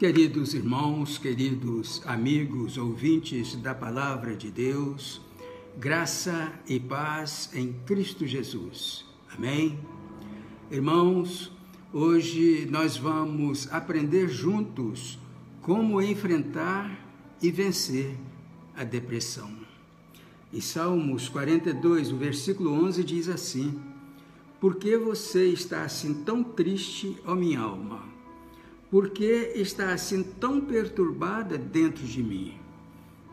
Queridos irmãos, queridos amigos, ouvintes da Palavra de Deus, graça e paz em Cristo Jesus. Amém? Irmãos, hoje nós vamos aprender juntos como enfrentar e vencer a depressão. Em Salmos 42, o versículo 11 diz assim: Por que você está assim tão triste, ó minha alma? Por que está assim tão perturbada dentro de mim?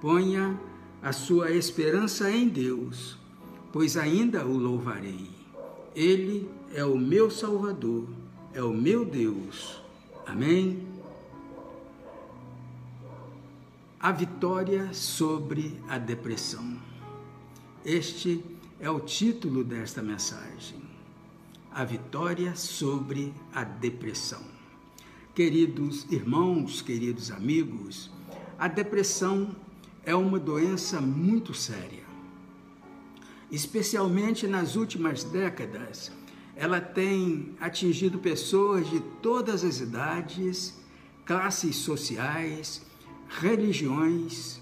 Ponha a sua esperança em Deus, pois ainda o louvarei. Ele é o meu Salvador, é o meu Deus. Amém? A vitória sobre a depressão. Este é o título desta mensagem. A vitória sobre a depressão. Queridos irmãos, queridos amigos, a depressão é uma doença muito séria. Especialmente nas últimas décadas, ela tem atingido pessoas de todas as idades, classes sociais, religiões,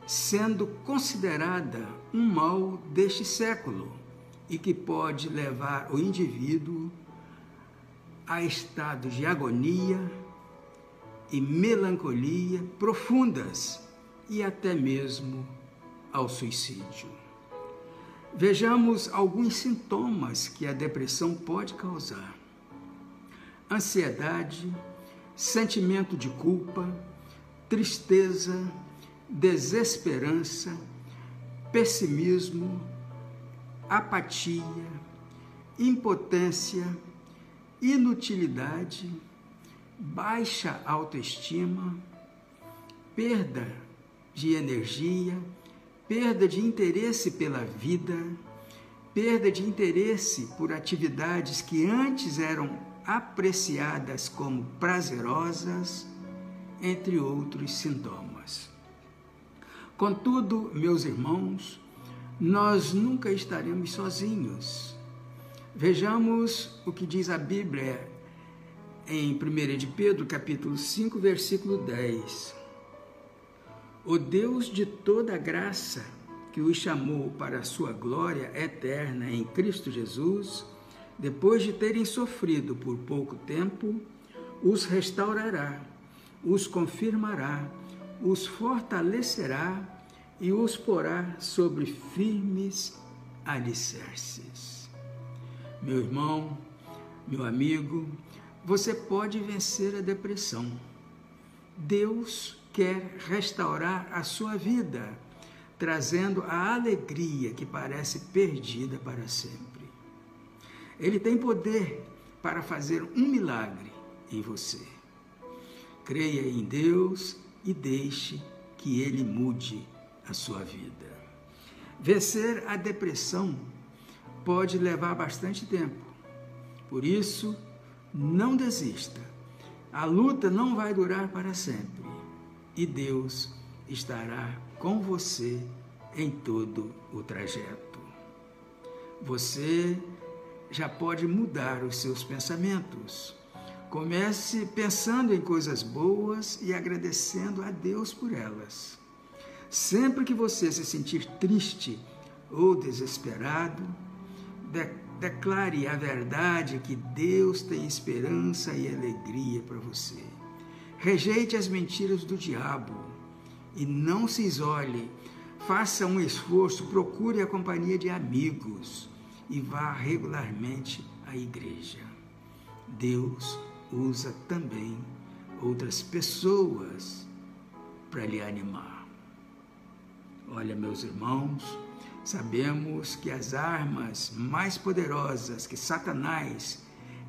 sendo considerada um mal deste século e que pode levar o indivíduo a estados de agonia e melancolia profundas e até mesmo ao suicídio. Vejamos alguns sintomas que a depressão pode causar: ansiedade, sentimento de culpa, tristeza, desesperança, pessimismo, apatia, impotência, inutilidade, baixa autoestima, perda de energia, perda de interesse pela vida, perda de interesse por atividades que antes eram apreciadas como prazerosas, entre outros sintomas. Contudo, meus irmãos, nós nunca estaremos sozinhos. Vejamos o que diz a Bíblia em 1 de Pedro, capítulo 5, versículo 10. O Deus de toda graça, que os chamou para a sua glória eterna em Cristo Jesus, depois de terem sofrido por pouco tempo, os restaurará, os confirmará, os fortalecerá e os porá sobre firmes alicerces. Meu irmão, meu amigo, você pode vencer a depressão. Deus quer restaurar a sua vida, trazendo a alegria que parece perdida para sempre. Ele tem poder para fazer um milagre em você. Creia em Deus e deixe que Ele mude a sua vida. Vencer a depressão pode levar bastante tempo. Por isso, não desista. A luta não vai durar para sempre. E Deus estará com você em todo o trajeto. Você já pode mudar os seus pensamentos. Comece pensando em coisas boas e agradecendo a Deus por elas. Sempre que você se sentir triste ou desesperado, declare a verdade que Deus tem esperança e alegria para você. Rejeite as mentiras do diabo e não se isole. Faça um esforço, procure a companhia de amigos e vá regularmente à igreja. Deus usa também outras pessoas para lhe animar. Olha, meus irmãos, sabemos que as armas mais poderosas que Satanás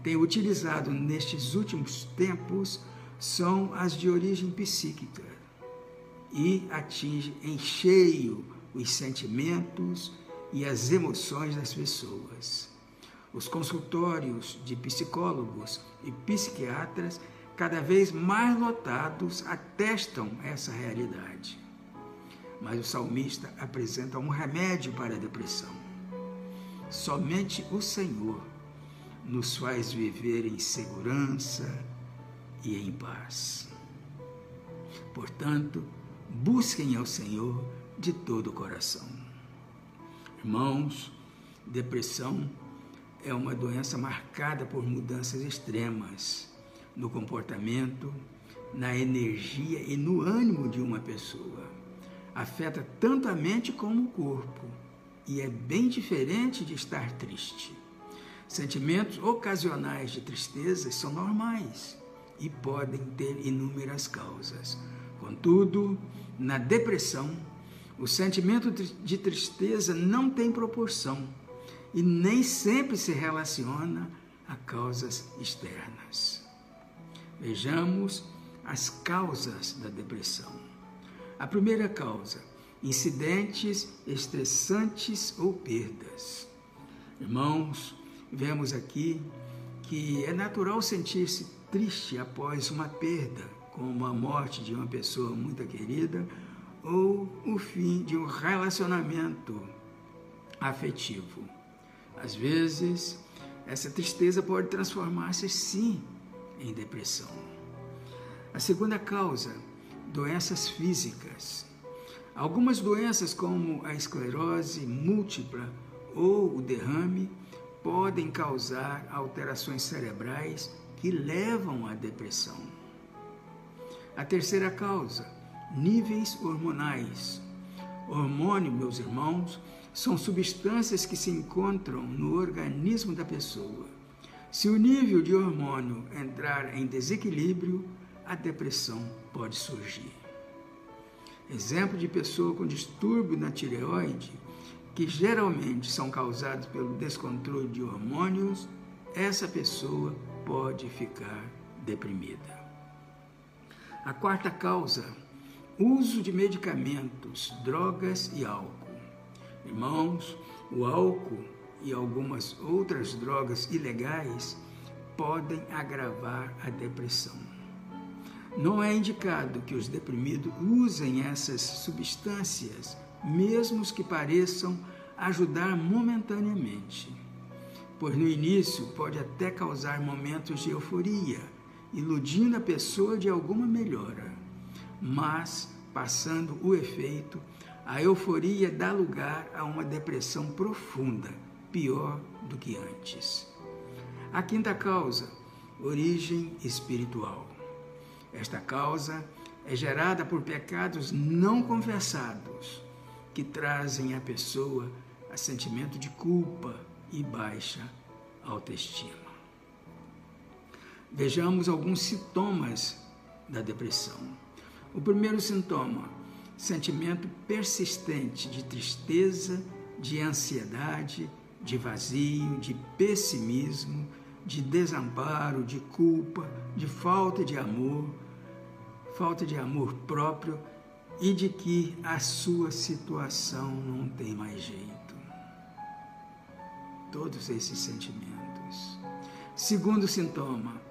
tem utilizado nestes últimos tempos são as de origem psíquica e atinge em cheio os sentimentos e as emoções das pessoas. Os consultórios de psicólogos e psiquiatras, cada vez mais lotados, atestam essa realidade. Mas o salmista apresenta um remédio para a depressão. Somente o Senhor nos faz viver em segurança e em paz. Portanto, busquem ao Senhor de todo o coração. Irmãos, depressão é uma doença marcada por mudanças extremas no comportamento, na energia e no ânimo de uma pessoa. Afeta tanto a mente como o corpo e é bem diferente de estar triste. Sentimentos ocasionais de tristeza são normais e podem ter inúmeras causas. Contudo, na depressão, o sentimento de tristeza não tem proporção e nem sempre se relaciona a causas externas. Vejamos as causas da depressão. A primeira causa: incidentes estressantes ou perdas. Irmãos, vemos aqui que é natural sentir-se triste após uma perda, como a morte de uma pessoa muito querida ou o fim de um relacionamento afetivo. Às vezes, essa tristeza pode transformar-se, sim, em depressão. A segunda causa: doenças físicas. Algumas doenças, como a esclerose múltipla ou o derrame, podem causar alterações cerebrais que levam à depressão. A terceira causa: níveis hormonais. Hormônio, meus irmãos, são substâncias que se encontram no organismo da pessoa. Se o nível de hormônio entrar em desequilíbrio, a depressão pode surgir. Exemplo de pessoa com distúrbio na tireoide, que geralmente são causados pelo descontrole de hormônios, essa pessoa pode ficar deprimida. A quarta causa: uso de medicamentos, drogas e álcool. Irmãos, o álcool e algumas outras drogas ilegais podem agravar a depressão. Não é indicado que os deprimidos usem essas substâncias, mesmo que pareçam ajudar momentaneamente, pois no início pode até causar momentos de euforia, iludindo a pessoa de alguma melhora, mas, passando o efeito, a euforia dá lugar a uma depressão profunda, pior do que antes. A quinta causa: origem espiritual. Esta causa é gerada por pecados não confessados, que trazem à pessoa a sentimento de culpa e baixa autoestima. Vejamos alguns sintomas da depressão. O primeiro sintoma: sentimento persistente de tristeza, de ansiedade, de vazio, de pessimismo, de desamparo, de culpa, de falta de amor próprio e de que a sua situação não tem mais jeito. Todos esses sentimentos. Segundo sintoma: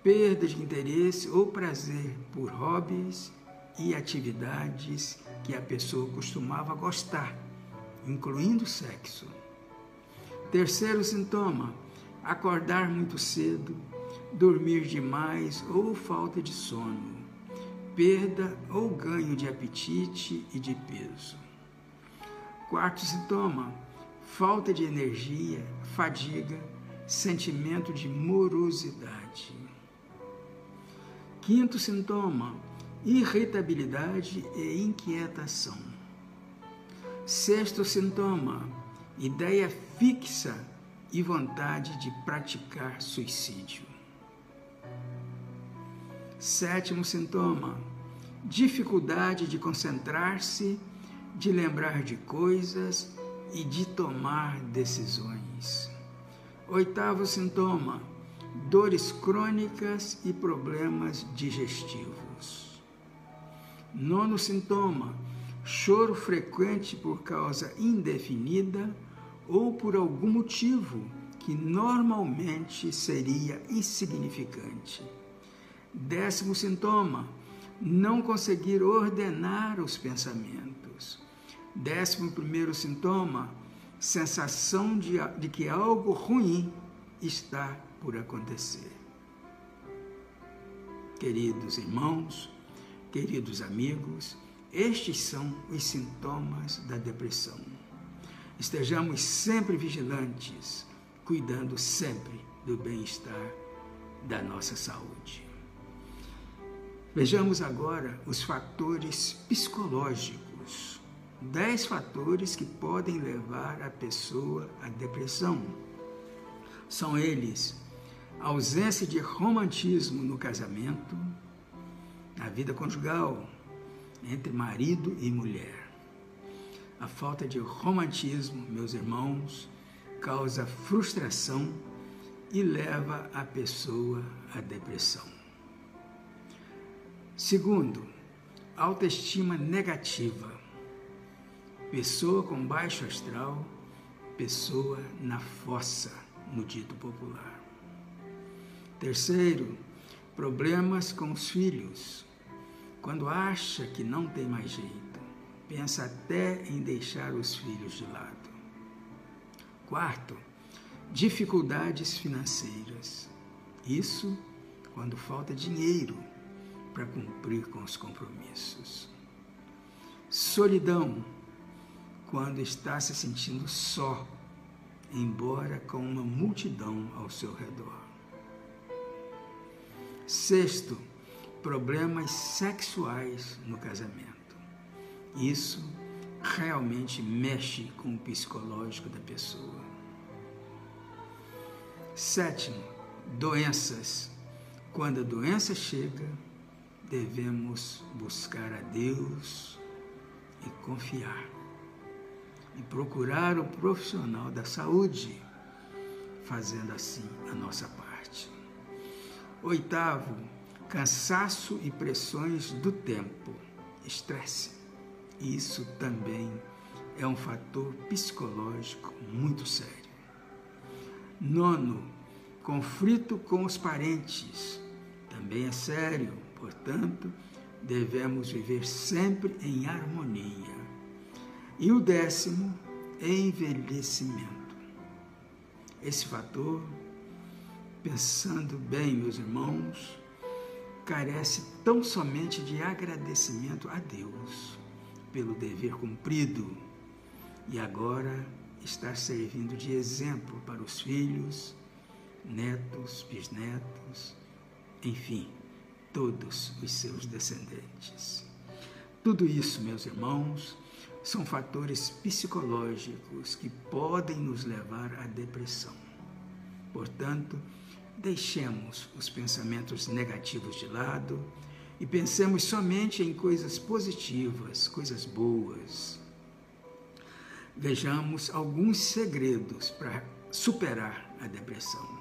perda de interesse ou prazer por hobbies e atividades que a pessoa costumava gostar, incluindo sexo. Terceiro sintoma: acordar muito cedo, dormir demais ou falta de sono, perda ou ganho de apetite e de peso. Quarto sintoma: falta de energia, fadiga, sentimento de morosidade. Quinto sintoma: irritabilidade e inquietação. Sexto sintoma: ideia fixa e vontade de praticar suicídio. Sétimo sintoma: dificuldade de concentrar-se, de lembrar de coisas e de tomar decisões. Oitavo sintoma: dores crônicas e problemas digestivos. Nono sintoma: choro frequente por causa indefinida ou por algum motivo que normalmente seria insignificante. Décimo sintoma: não conseguir ordenar os pensamentos. 11º sintoma: sensação de que algo ruim está por acontecer. Queridos irmãos, Queridos amigos, estes são os sintomas da depressão. Estejamos sempre vigilantes, cuidando sempre do bem-estar da nossa saúde. Vejamos agora os fatores psicológicos. 10 fatores que podem levar a pessoa à depressão. São eles: a ausência de romantismo no casamento, na vida conjugal, entre marido e mulher. A falta de romantismo, meus irmãos, causa frustração e leva a pessoa à depressão. Segundo, autoestima negativa. Pessoa com baixo astral, pessoa na fossa, no dito popular. Terceiro, problemas com os filhos. Quando acha que não tem mais jeito, pensa até em deixar os filhos de lado. Quarto, dificuldades financeiras. Isso quando falta dinheiro para cumprir com os compromissos. Solidão, quando está se sentindo só, embora com uma multidão ao seu redor. Sexto, problemas sexuais no casamento. Isso realmente mexe com o psicológico da pessoa. Sétimo, doenças. Quando a doença chega, devemos buscar a Deus e confiar. E procurar o profissional da saúde, fazendo assim a nossa parte. Oitavo, cansaço e pressões do tempo, estresse. Isso também é um fator psicológico muito sério. Nono, conflito com os parentes, também é sério, portanto, devemos viver sempre em harmonia. E o 10º, envelhecimento. Esse fator, pensando bem, meus irmãos, carece tão somente de agradecimento a Deus pelo dever cumprido e agora está servindo de exemplo para os filhos, netos, bisnetos, enfim, todos os seus descendentes. Tudo isso, meus irmãos, são fatores psicológicos que podem nos levar à depressão. Portanto, deixemos os pensamentos negativos de lado e pensemos somente em coisas positivas, coisas boas. Vejamos alguns segredos para superar a depressão.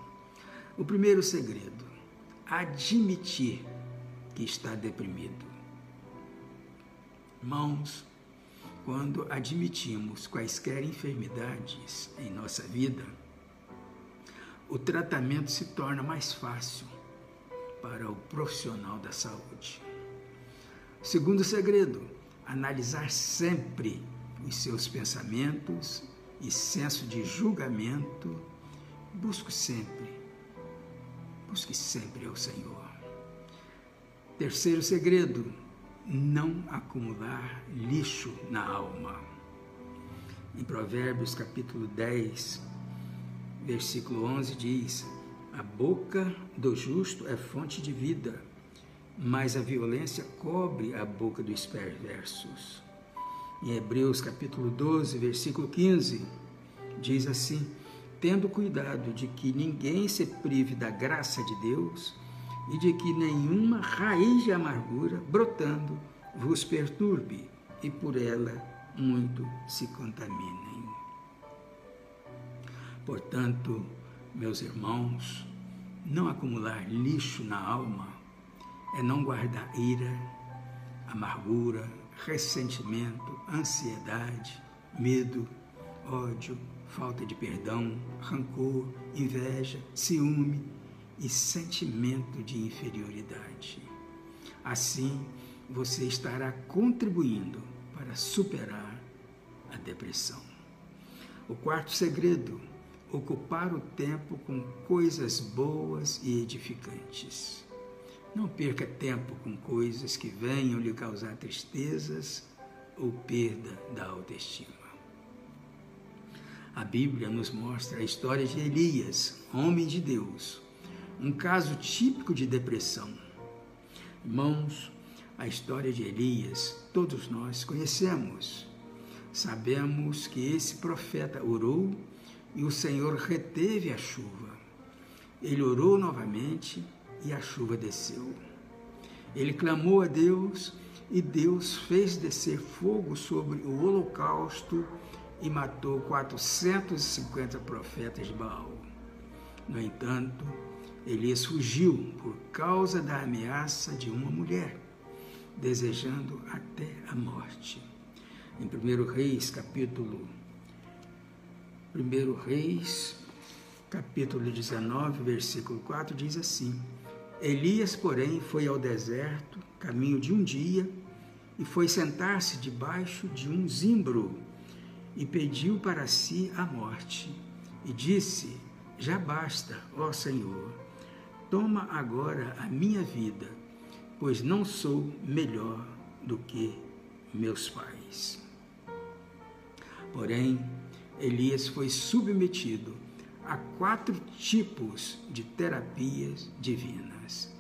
O primeiro segredo: admitir que está deprimido. Irmãos, quando admitimos quaisquer enfermidades em nossa vida, o tratamento se torna mais fácil para o profissional da saúde. Segundo segredo, analisar sempre os seus pensamentos e senso de julgamento. Busque sempre ao Senhor. Terceiro segredo, não acumular lixo na alma. Em Provérbios capítulo 10, versículo 11 diz: a boca do justo é fonte de vida, mas a violência cobre a boca dos perversos. Em Hebreus capítulo 12, versículo 15, diz assim: tendo cuidado de que ninguém se prive da graça de Deus e de que nenhuma raiz de amargura brotando vos perturbe e por ela muito se contaminem. Portanto, meus irmãos, não acumular lixo na alma é não guardar ira, amargura, ressentimento, ansiedade, medo, ódio, falta de perdão, rancor, inveja, ciúme e sentimento de inferioridade. Assim, você estará contribuindo para superar a depressão. O quarto segredo: ocupar o tempo com coisas boas e edificantes. Não perca tempo com coisas que venham lhe causar tristezas ou perda da autoestima. A Bíblia nos mostra a história de Elias, homem de Deus, um caso típico de depressão. Irmãos, a história de Elias todos nós conhecemos. Sabemos que esse profeta orou e o Senhor reteve a chuva. Ele orou novamente e a chuva desceu. Ele clamou a Deus e Deus fez descer fogo sobre o holocausto e matou 450 profetas de Baal. No entanto, Elias fugiu por causa da ameaça de uma mulher, desejando até a morte. Em 1 Reis, capítulo 19, versículo 4, diz assim: Elias, porém, foi ao deserto, caminho de um dia, e foi sentar-se debaixo de um zimbro, e pediu para si a morte, e disse: já basta, ó Senhor, toma agora a minha vida, pois não sou melhor do que meus pais. Porém, Elias foi submetido a 4 tipos de terapias divinas.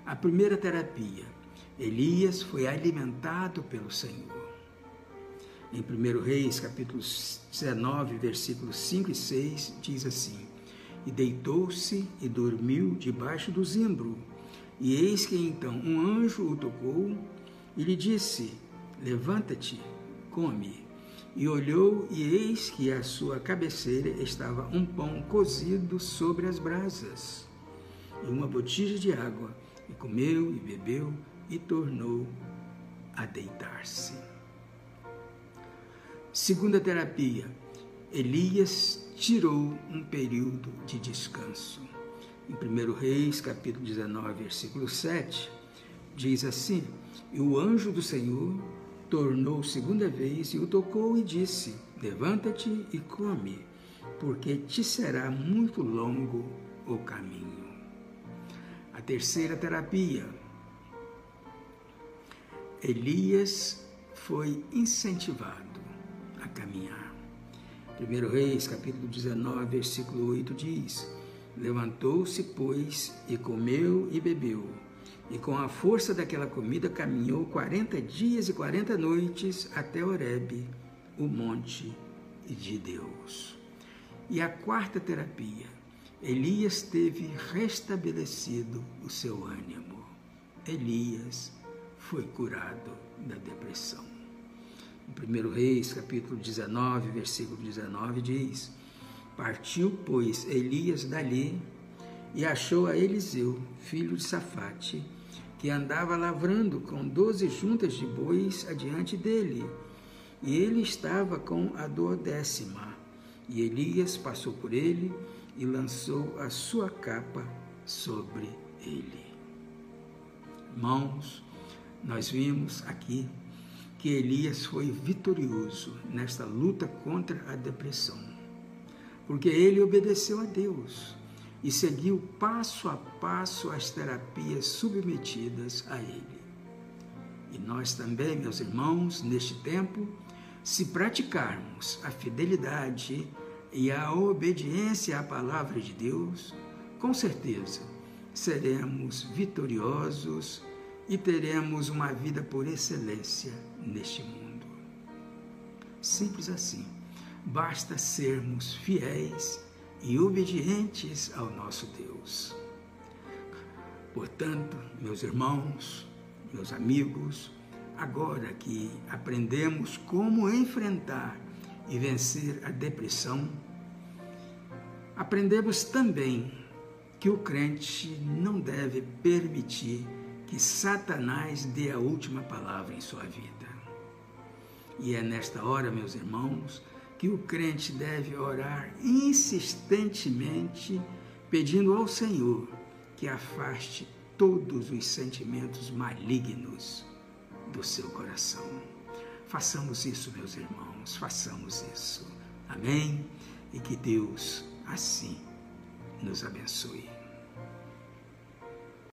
A primeira terapia, Elias foi alimentado pelo Senhor. Em 1 Reis, capítulo 19, versículos 5 e 6, diz assim: E deitou-se e dormiu debaixo do zimbro. E eis que então um anjo o tocou e lhe disse: levanta-te, come. E olhou, e eis que à sua cabeceira estava um pão cozido sobre as brasas, e uma botija de água. E comeu e bebeu, e tornou a deitar-se. Segunda terapia, Elias tirou um período de descanso. Em 1 Reis, capítulo 19, versículo 7, diz assim: E o anjo do Senhor tornou segunda vez e o tocou e disse: levanta-te e come, porque te será muito longo o caminho. A terceira terapia, Elias foi incentivado a caminhar. 1 Reis, capítulo 19, versículo 8 diz: levantou-se, pois, e comeu e bebeu, e com a força daquela comida caminhou 40 dias e 40 noites até Horebe, o monte de Deus. E a quarta terapia, Elias teve restabelecido o seu ânimo. Elias foi curado da depressão. Em 1 Reis, capítulo 19, versículo 19, diz: Partiu, pois, Elias dali e achou a Eliseu, filho de Safate, que andava lavrando com 12 juntas de bois adiante dele. E ele estava com a 12ª. E Elias passou por ele e lançou a sua capa sobre ele. Irmãos, nós vimos aqui que Elias foi vitorioso nesta luta contra a depressão, porque ele obedeceu a Deus e seguiu passo a passo as terapias submetidas a ele. E nós também, meus irmãos, neste tempo, se praticarmos a fidelidade e a obediência à palavra de Deus, com certeza seremos vitoriosos e teremos uma vida por excelência neste mundo. Simples assim. Basta sermos fiéis e obedientes ao nosso Deus. Portanto, meus irmãos, meus amigos, agora que aprendemos como enfrentar e vencer a depressão, aprendemos também que o crente não deve permitir que Satanás dê a última palavra em sua vida. E é nesta hora, meus irmãos, que o crente deve orar insistentemente, pedindo ao Senhor que afaste todos os sentimentos malignos do seu coração. Façamos isso, meus irmãos, façamos isso. Amém? E que Deus assim nos abençoe.